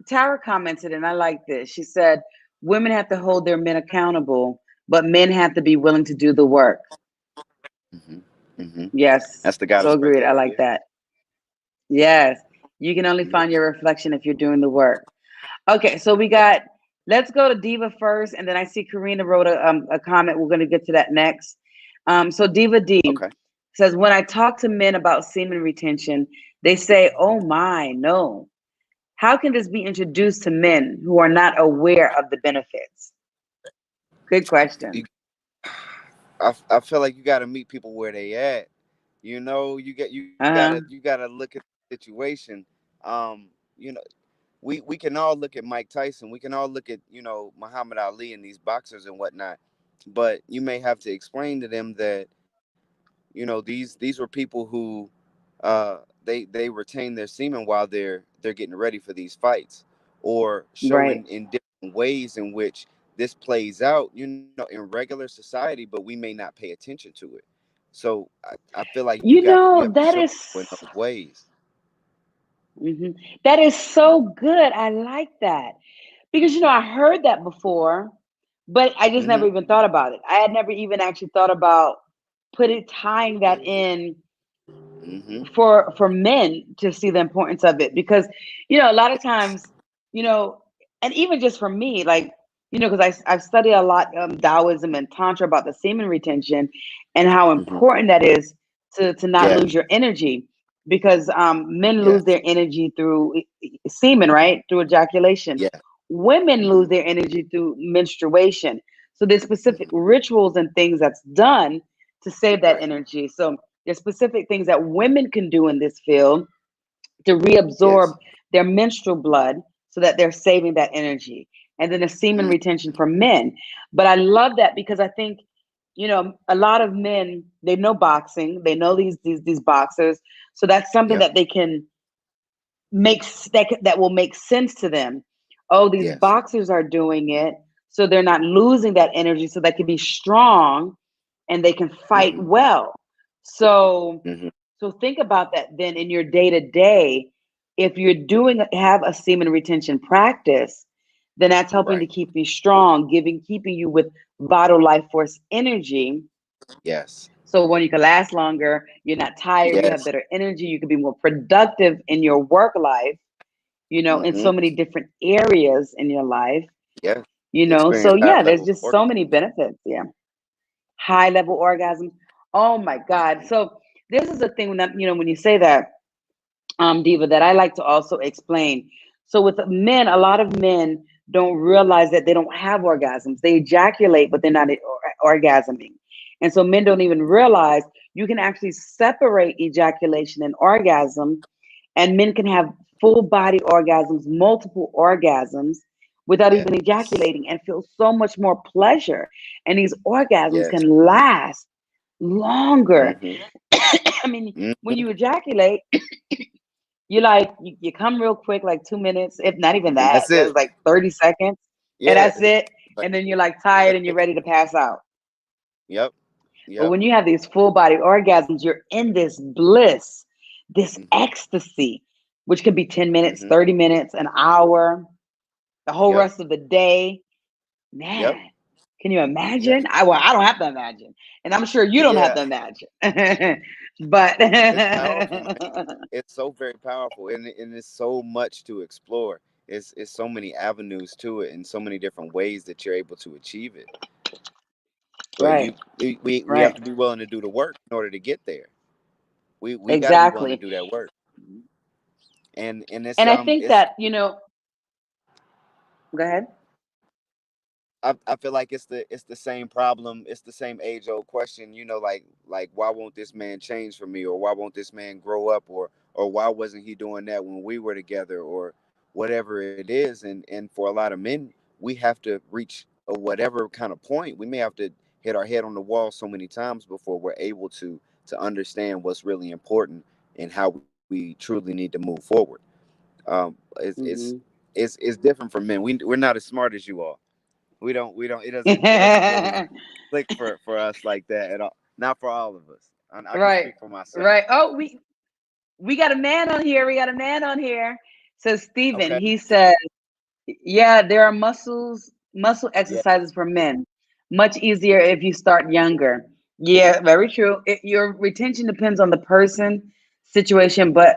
Tara commented, and I like this. She said, "Women have to hold their men accountable, but men have to be willing to do the work." Hmm. Hmm. Yes, That's the so goddess right agreed. I there. like Yeah. that. Yes, you can only Yeah. find your reflection if you're doing the work. Okay, so we got. Let's go to Diva first, and then I see Karina wrote a comment. We're going to get to that next. So Diva D Okay. says, "When I talk to men about semen retention, they say, 'Oh my, no.' How can this be introduced to men who are not aware of the benefits?" Good You, question. I feel like you got to meet people where they at. Uh-huh. You gotta look at the situation. Um, you know, we can all look at Mike Tyson. We can all look at Muhammad Ali and these boxers and whatnot. But you may have to explain to them that these were people who they retain their semen while they're getting ready for these fights, or show Right. in different ways in which this plays out, in regular society, but we may not pay attention to it. So I feel like you have to show That is people in those ways. mhm. That is so good. I like that. Because I heard that before, but I just never Hmm. even thought about it. I had never even actually thought about tying that in Hmm. for men to see the importance of it. Because a lot of times, you know and even just for me, like, because I've studied a lot, Taoism and Tantra, about the semen retention and how Hmm. important that is to not Yeah. lose your energy. Because men lose Yes. their energy through semen, right, through ejaculation. Yeah. Women Hmm. lose their energy through menstruation. So there's specific Hmm. rituals and things that's done to save that Right. energy. So there's specific things that women can do in this field to reabsorb Yes. their menstrual blood so that they're saving that energy. And then the semen Hmm. retention for men. But I love that because I think a lot of men, they know boxing, they know these boxers, so that's something Yep. that they can that will make sense to them. Oh, these Yes. boxers are doing it, so they're not losing that energy, so they can be strong and they can fight Mm-hmm. well. So Mm-hmm. so think about that then in your day to day. If you're have a semen retention practice, then that's helping to Right. keep you strong, keeping you with vital life force energy. Yes. So when you can last longer, you're not tired, you have Yes. better energy, you can be more productive in your work life, in Mm-hmm. so many different areas in your life, Yes. So Experience high yeah, there's levels of just so orgasm. many benefits. Yeah. High level orgasm. Oh my God. So this is the thing when you say that, Diva, that I like to also explain. So with men, a lot of men don't realize that they don't have orgasms. They ejaculate, but they're not orgasming. And so men don't even realize you can actually separate ejaculation and orgasm, and men can have full body orgasms, multiple orgasms without even Yes. ejaculating and feel so much more pleasure. And these orgasms Yes. can last longer. Mm-hmm. I mean, when Mm-hmm. you ejaculate, you come real quick, like 2 minutes, if not even And that. that's There's it. like 30 seconds, and Yeah. that's it. Like, And then you're like tired and you're ready to pass out. yep. But Yep. when you have these full body orgasms, you're in this bliss, this Mm-hmm. ecstasy, which could be 10 minutes, Mm-hmm. 30 minutes, an hour, the whole Yep. rest of the day. Yep. Man, can you Yep. imagine? I don't have to imagine. And I'm sure you don't have Yeah. to imagine. But It's powerful, man. It's so very powerful, and it's so much to explore. It's so many avenues to it, and so many different ways that you're able to achieve it. But right, we have right. to be willing to do the work in order to get there. We got to be willing to Exactly. do that work, and And I think it's that, go ahead. I feel like it's the same problem. It's the same age old question. Like why won't this man change for me, or why won't this man grow up, or why wasn't he doing that when we were together, or whatever it is. And for a lot of men, we have to reach a whatever kind of point. We may have to hit our head on the wall so many times before we're able to understand what's really important and how we truly need to move forward. Um, it's it's Hmm. it's different for men. We're not as smart as you all. We don't it doesn't really click for us like that at all. Not for all of us. I can Right, speak for myself. right. Oh, we got a man on here. We got a man on here. So Stephen, Okay. he said, yeah, there are muscle Yeah. exercises for men. Much easier if you start younger. Yeah, very true. Your retention depends on the person, situation, but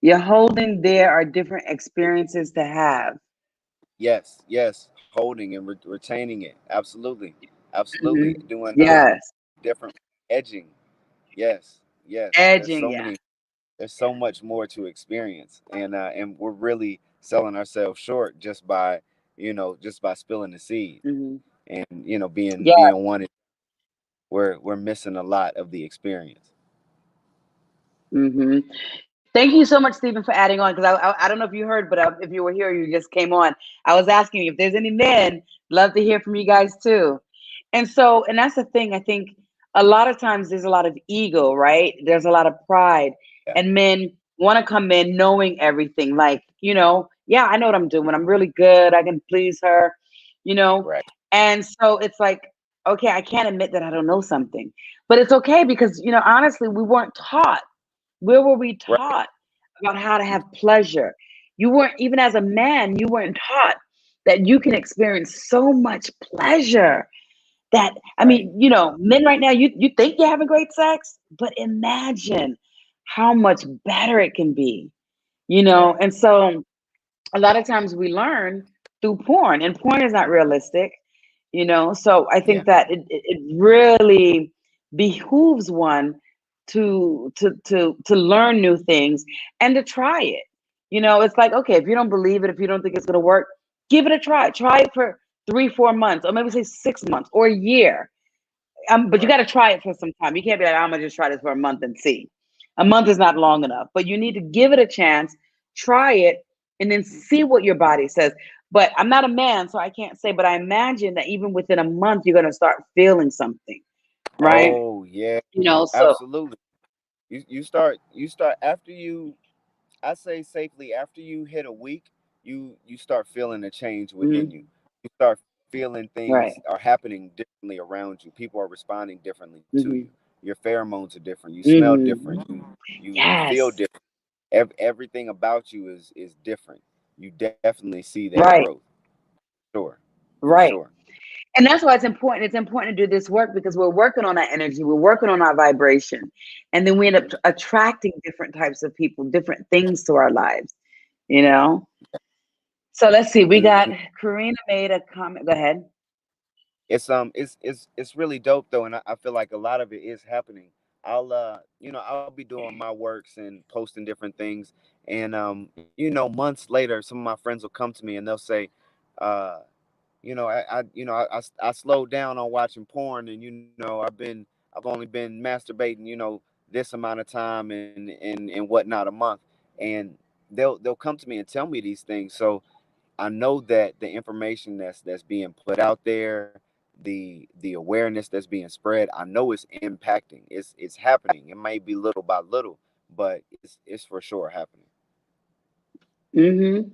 you're holding there are different experiences to have. Yes. Yes. Holding and retaining it. Absolutely. Absolutely. Hmm. Doing Yes, different edging. Yes. Yes. edging. Yeah. There's so much more to experience, and we're really selling ourselves short just by spilling the seed, Hmm. and Yeah. being one. We're missing a lot of the experience. Hmm. Thank you so much, Stephen, for adding on. Because I don't know if you heard, but if you were here, you just came on. I was asking you if there's any men. Love to hear from you guys too. And that's the thing. I think a lot of times there's a lot of ego, right? There's a lot of pride, Yeah. and men want to come in knowing everything. Like, yeah, I know what I'm doing. I'm really good. I can please her, you know. Right. And so it's like, okay, I can't admit that I don't know something, but it's okay because honestly, we weren't taught. Where were we Right. taught about how to have pleasure? You weren't, even as a man, you weren't taught that you can experience so much pleasure. That, I Right. mean, men right now, you think you're having great sex, but imagine how much better it can be, Right. And so a lot of times we learn through porn, and porn is not realistic, so I Yeah. think that it really behooves one to learn new things and to try it. It's like, okay, if you don't believe it, if you don't think it's going to work, give it a try it for 3-4 months, or maybe say 6 months or a year. But you Right. got to try it for some time. You can't be like, I'm gonna just try this for a month and see. A month is not long enough, but you need to give it a chance, try it, and then see what your body says. But I'm not a man, so I can't say, but I imagine that even within a month, you're gonna start feeling something. right? Oh yeah, So absolutely. You start after you, I say safely, after you hit a week, you start feeling a change within you. mhm, You start feeling things right. are happening differently around you. People are responding differently to you. Mhm, Your pheromones are different. You smell different. mhm. You feel Yes, different. Everything about you is different. You definitely see that growth. right, Sure, for right. sure. And that's why it's important. It's important to do this work because we're working on our energy, we're working on our vibration, and then we end up Mhm. attracting different types of people, different things to our lives. You know. So let's see. We Mhm. got Karina made a comment. Go ahead. It's really dope though, and I feel like a lot of it is happening. I'll be doing my works and posting different things, and months later, some of my friends will come to me and they'll say, uh, I slowed down on watching porn, and I've only been masturbating, this amount of time and whatnot a month, and they'll come to me and tell me these things. So I know that the information that's being put out there, the awareness that's being spread, I know it's impacting. It's happening. It may be little by little, but it's for sure happening. Mm-hmm.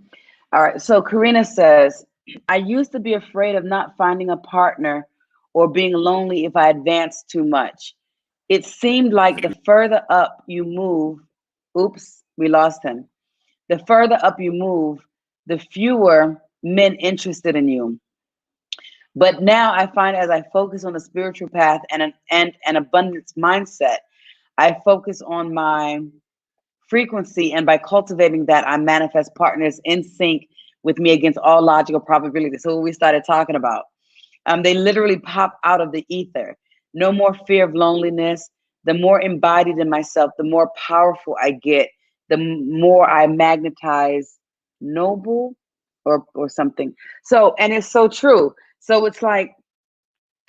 All right. So Karina says, I used to be afraid of not finding a partner or being lonely if I advanced too much. It seemed like the further up you move, oops, we lost him. The further up you move, the fewer men interested in you. But now I find as I focus on the spiritual path and an abundance mindset, I focus on my frequency, and by cultivating that, I manifest partners in sync with me against all logical probability. So what we started talking about. They literally pop out of the ether. No more fear of loneliness. The more embodied in myself, the more powerful I get, the more I magnetize noble or something. So, and it's so true. So it's like,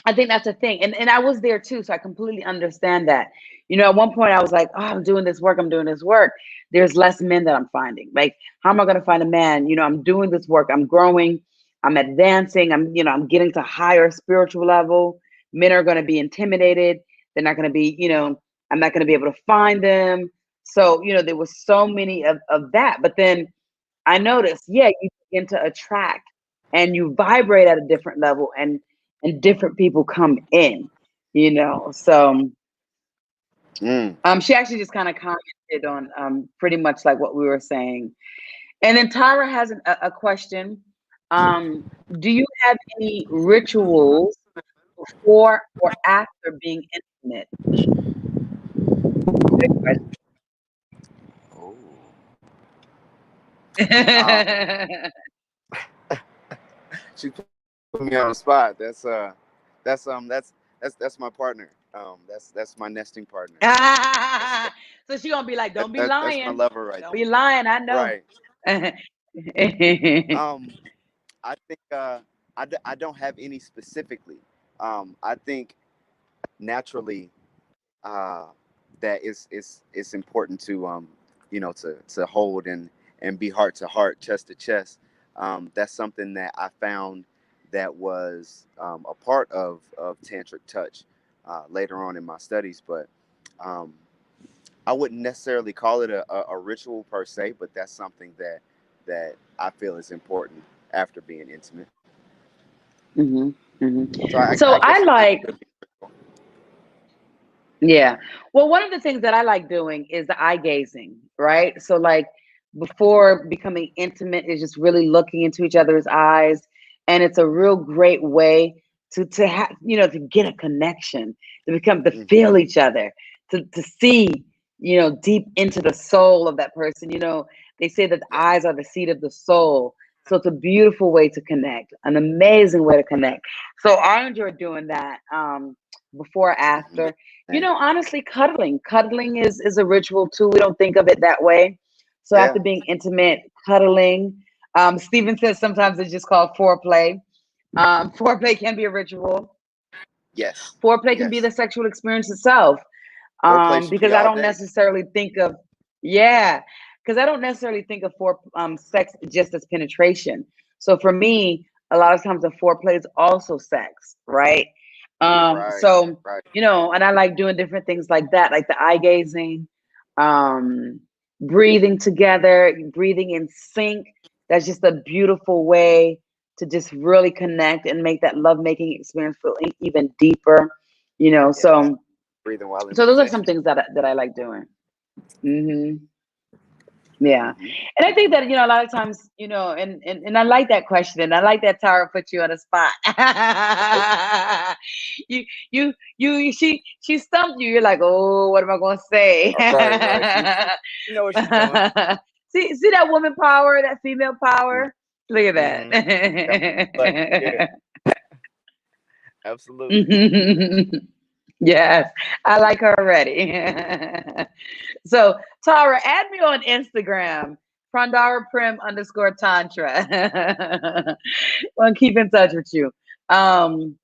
I think that's a thing. And I was there too, so I completely understand that. At one point I was like, oh, I'm doing this work, I'm doing this work. There's less men that I'm finding. Like, how am I gonna find a man? I'm doing this work, I'm growing, I'm advancing, I'm getting to higher spiritual level. Men are gonna be intimidated, they're not gonna be, I'm not gonna be able to find them. So, there was so many of that. But then I noticed, yeah, you begin to attract and you vibrate at a different level and different people come in. So Mm. she actually just kind of commented on pretty much like what we were saying. And then Tara has a question. Do you have any rituals before or after being intimate? Good Oh. Um, question. she put me on the spot. That's my partner. That's my nesting partner. That's So she gonna be like, don't be that's my lying. lover right Don't there. be lying. I know. Right. I think I don't have any specifically. I think naturally uh, that it's important to to hold and be heart to heart, chest to chest. That's something that I found that was a part of tantric touch later on in my studies, but um, I wouldn't necessarily call it a ritual per se, but that's something that I feel is important after being intimate. hmm hmm So I So I guess it like, could be. yeah. Well, one of the things that I like doing is the eye gazing, right? So like before becoming intimate is just really looking into each other's eyes, and it's a real great way to have to get a connection, to Mhm. feel each other, to see deep into the soul of that person. They say that the Yeah. eyes are the seat of the soul. So it's a beautiful way to connect, an amazing way to connect. So I enjoy doing that. Before, Mhm. after. Same. Honestly, cuddling is a ritual too. We don't think of it that way. So Yeah. after being intimate, cuddling. Stephen says sometimes it's just called foreplay. Foreplay can be a ritual. Yes. Foreplay can be Yes. the sexual experience itself. Foreplay should be Because I all don't day. necessarily think of, yeah, because I don't necessarily think of sex just as penetration. So for me, a lot of times the foreplay is also sex, right? So, Right. and I like doing different things like that, like the eye gazing, um, breathing together, breathing in sync. That's just a beautiful way to just really connect and make that lovemaking experience feel even deeper, Yes. So, Breathing while in so those are some position. things that I like doing. Yeah. Hmm. And I think that, a lot of times, and I like that question, and I like that Tara put you on the spot. you she stumped you. You're like, oh, what am I gonna say? Right. She know what she's doing. See that woman power, that female power? Look at Mm-hmm. That button. Yeah, that. absolutely. Yes, I like her already. So, Tara, add me on Instagram, Prandhara Prem underscore Tantra. We'll keep in touch with you. Um,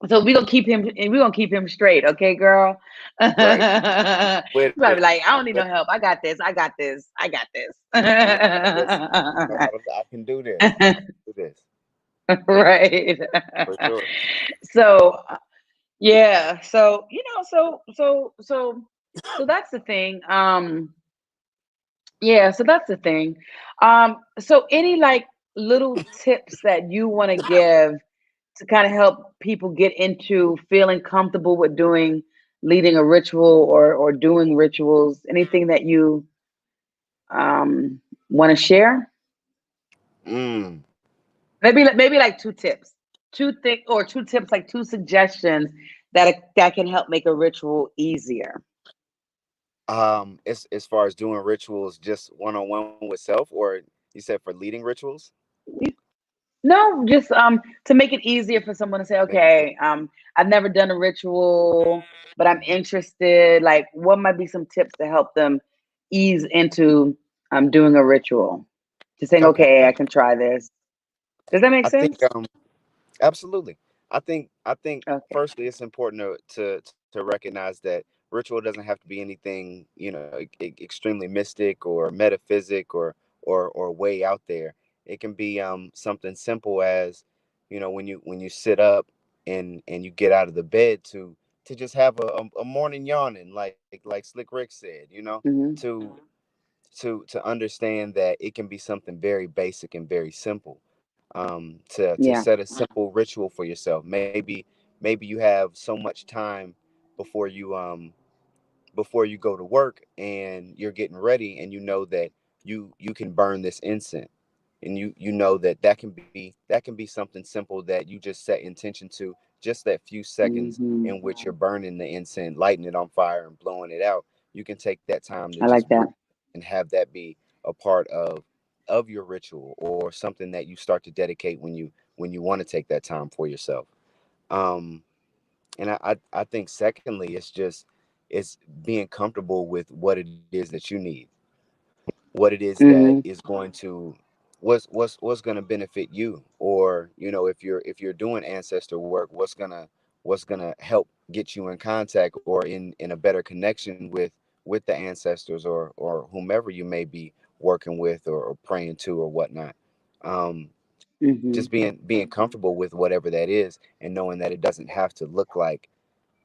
so we're gonna keep him straight, okay, girl? Probably Right. With like, it. I don't need With no help. I got this. I got this. I got this. yeah. Listen, I can do this. I can do this Right. for sure. So yeah. So that's the thing. Yeah, so that's the thing. So any like little tips that you want to give to kind of help people get into feeling comfortable with leading a ritual or doing rituals, anything that you want to share? Mm. Maybe like two tips. Two tips, like two suggestions that can help make a ritual easier. As far as doing rituals, just one on one with self, or you said for leading rituals, No, just to make it easier for someone to say, make it easy. okay, I've never done a ritual, but I'm interested. Like, what might be some tips to help them ease into doing a ritual? Just saying, Okay, okay, I gotcha. can try this. Does that make I think sense? absolutely. I think Okay. firstly it's important to recognize that ritual doesn't have to be anything, extremely mystic or metaphysic or way out there. It can be something simple as, when you sit up and you get out of the bed to just have a morning yawning, like Slick Rick said, Hmm. to understand that it can be something very basic and very simple. To Yeah. set a simple ritual for yourself. Maybe you have so much time before you go to work and you're getting ready, and you know that you can burn this incense, and you know that can be something simple that you just set intention to, just that few seconds Hmm. in which you're burning the incense, lighting it on fire and blowing it out. You can take that time to I like just that. breathe and have that be a part of your ritual, or something that you start to dedicate when you want to take that time for yourself. um and I think secondly, it's being comfortable with what it is that you need, what it is that Hmm. is going to what's going to benefit you, or if you're doing ancestor work, what's going to help get you in contact or in a better connection with the ancestors, or whomever you may be working with, or praying to, or whatnot. um Hmm. just being comfortable with whatever that is, and knowing that it doesn't have to look like,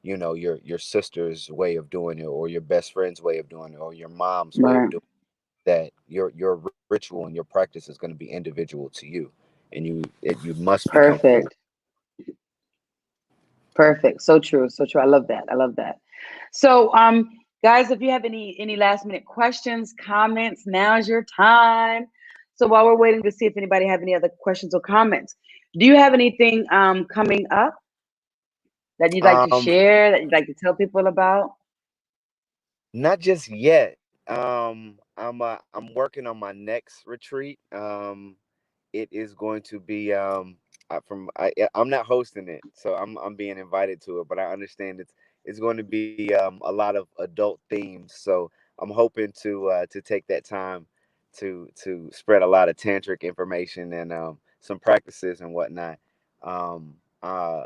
your sister's way of doing it, or your best friend's way of doing it, or your mom's way of Right. doing it. That your ritual and your practice is going to be individual to you, and you must be comfortable with. Perfect. Perfect. So true. So true. I love that. I love that. So, guys, if you have any last minute questions, comments, now's your time. So while we're waiting to see if anybody have any other questions or comments, do you have anything coming up that you'd like to um share, that you'd like to tell people about? Not just yet. I'm working on my next retreat. It is going to be I'm not hosting it, so I'm being invited to it, but I understand it's going to be a lot of adult themes. So I'm hoping to take that time to spread a lot of tantric information and some practices and whatnot. Um, uh,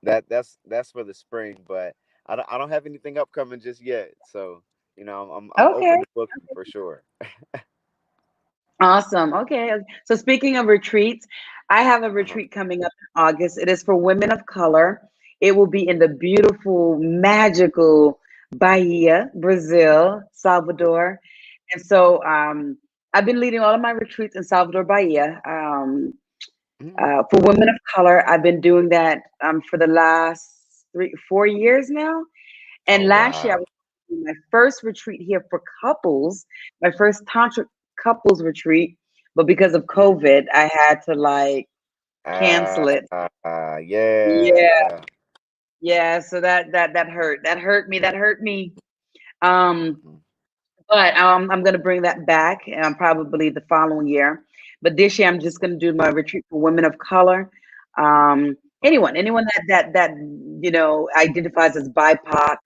that's for the spring, but I don't have anything upcoming just yet. So I'm Okay. open to booking for sure. Awesome. Okay. So speaking of retreats, I have a Uh-huh. retreat coming up in August. It is for women of color. It will be in the beautiful, magical Bahia, Brazil, Salvador. And so I've been leading all of my retreats in Salvador, Bahia. For women of color, I've been doing that for the last 4 years now. And last year, I was doing my first retreat here for couples, my first Tantric couples retreat. But because of COVID, I had to like cancel it. Yeah, Yeah. yeah. So that hurt. That hurt me. That hurt me. Um, but I'm gonna bring that back, probably the following year. But this year, I'm just gonna do my retreat for women of color. Anyone that identifies as BIPOC,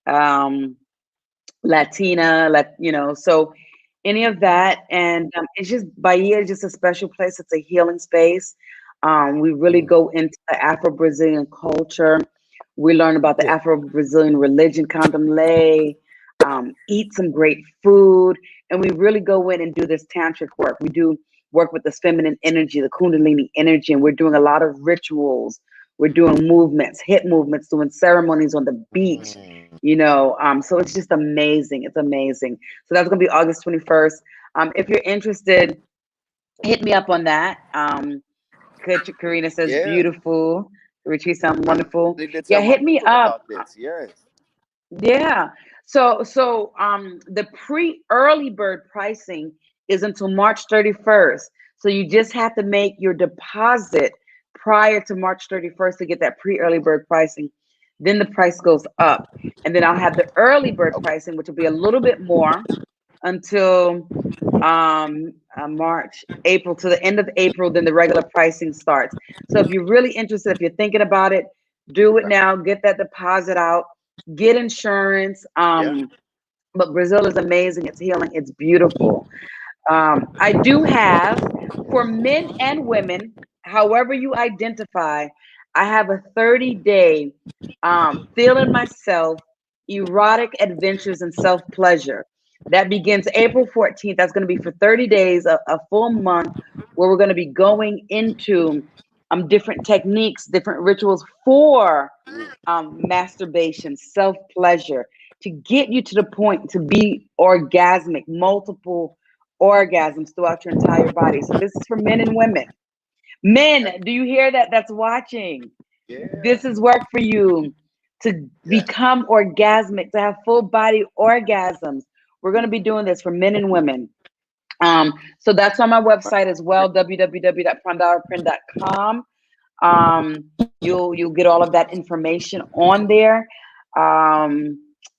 um, Latina, so any of that. And it's just Bahia is just a special place. It's a healing space. We really go into the Afro-Brazilian culture. We learn about the Afro-Brazilian religion, candomblé, eat some great food, and we really go in and do this tantric work. We do work with this feminine energy, the Kundalini energy, and we're doing a lot of rituals. We're doing movements, hip movements, doing ceremonies on the beach, so it's just amazing. It's amazing. So that's going to be August 21st. If you're interested, hit me up on that. Karina says, beautiful. The retreat sounds wonderful. They did Yeah, tell my hit me people up. about this. Yes. Yeah. So the early bird pricing is until March 31st. So you just have to make your deposit prior to March 31st to get that early bird pricing. Then the price goes up. And then I'll have the early bird pricing, which will be a little bit more until March, April, to the end of April. Then the regular pricing starts. So if you're really interested, if you're thinking about it, do it now. Get that deposit out. Get insurance. But Brazil is amazing. It's healing. It's beautiful. I do have, for men and women, however you identify, I have a 30-day feeling myself, erotic adventures and self-pleasure. That begins April 14th. That's going to be for 30 days, a full month, where we're going to be going into different techniques, different rituals for masturbation, self-pleasure, to get you to the point to be orgasmic, multiple orgasms throughout your entire body. So this is for men and women. Men, do you hear that? That's watching. This is work for you to become orgasmic, to have full body orgasms. We're going to be doing this for men and women. So that's on my website as well, www.prandharaprem.com. You'll get all of that information on there. And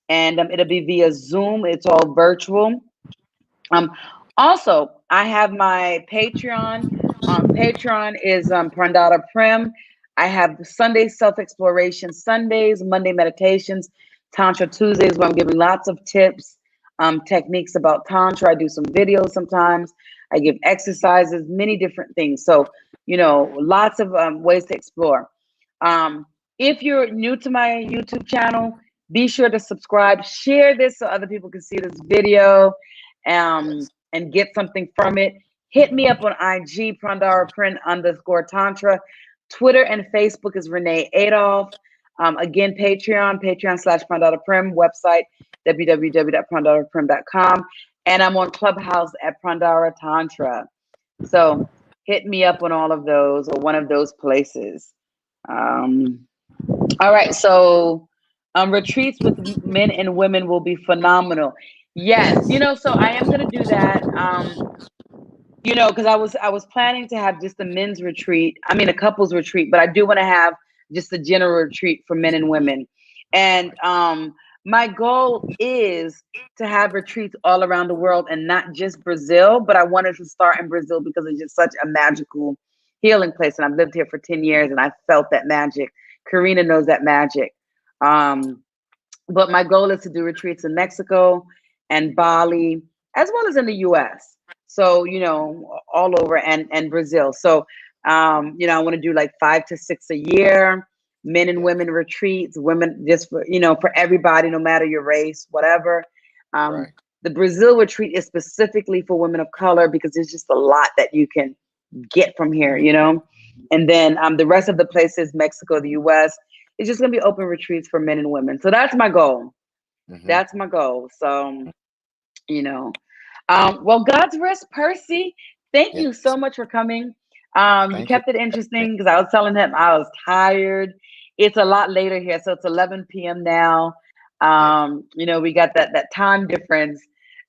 it'll be via Zoom. It's all virtual. Also, I have my Patreon. Patreon is Prandhara Prem. I have Sunday self-exploration Sundays, Monday meditations, Tantra Tuesdays, where I'm giving lots of tips, techniques about Tantra. I do some videos sometimes. I give exercises, many different things. So, lots of ways to explore. If you're new to my YouTube channel, be sure to subscribe, share this so other people can see this video and get something from it. Hit me up on IG, Prandhara_Tantra. Twitter and Facebook is Renee Adolphe. Again, Patreon.com/Prandhara website, www.prandharaprem.com. And I'm on Clubhouse at Prandhara Tantra. So hit me up on all of those or one of those places. All right. So retreats with men and women will be phenomenal. Yes. So I am going to do that. Because I was planning to have just a men's retreat. I mean, a couples retreat, but I do want to have just a general retreat for men and women. And my goal is to have retreats all around the world and not just Brazil, but I wanted to start in Brazil because it's just such a magical healing place. And I've lived here for 10 years and I felt that magic. Karina knows that magic. But my goal is to do retreats in Mexico and Bali, as well as in the US. So, all over and Brazil. So, I want to do like 5 to 6 a year, men and women retreats, women just for, for everybody, no matter your race, whatever. The Brazil retreat is specifically for women of color because there's just a lot that you can get from here, And then the rest of the places, Mexico, the US, it's just going to be open retreats for men and women. So that's my goal. Mm-hmm. That's my goal. So, you know, well, God's rest, Percy. Thank you Yes. so much for coming. You Thank you. kept it interesting because I was telling him I was tired. It's a lot later here, so it's 11 p.m. now. Yes. You know, we got that time difference.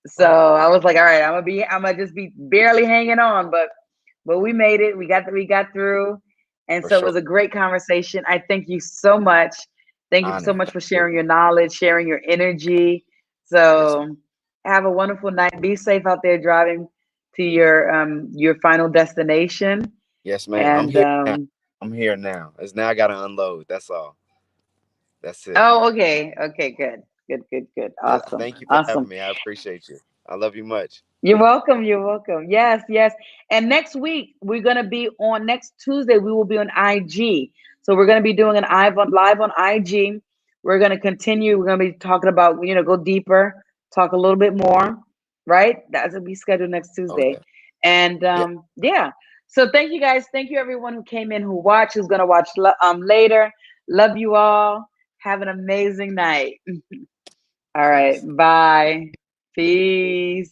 So Right. I was like, all right, I'm gonna just be barely hanging on, but we made it. We got through, and For so it sure. was a great conversation. I thank you so much. Thank you so Honor. much Thank for you. sharing your knowledge, sharing your energy. Yes. So have a wonderful night. Be safe out there driving to your final destination. Yes, ma'am. I'm And here now. I'm here now. It's now I gotta unload. That's all. That's it. oh, okay, okay, good, good, good, good, Yeah. awesome, Thank you for awesome. having me. I appreciate you. I love you much. You're welcome. You're welcome. Yes, yes. And next week we're gonna be on next Tuesday. We will be on IG. So we're gonna be doing an live on IG. We're gonna continue. We're gonna be talking about go deeper, talk a little bit more. Right? That's gonna be scheduled next Oh Tuesday. yeah. And Yeah. yeah. So thank you guys. Thank you everyone who came in, who watched, who's gonna watch later. Love you all. Have an amazing night. All right. Peace. Bye. Peace.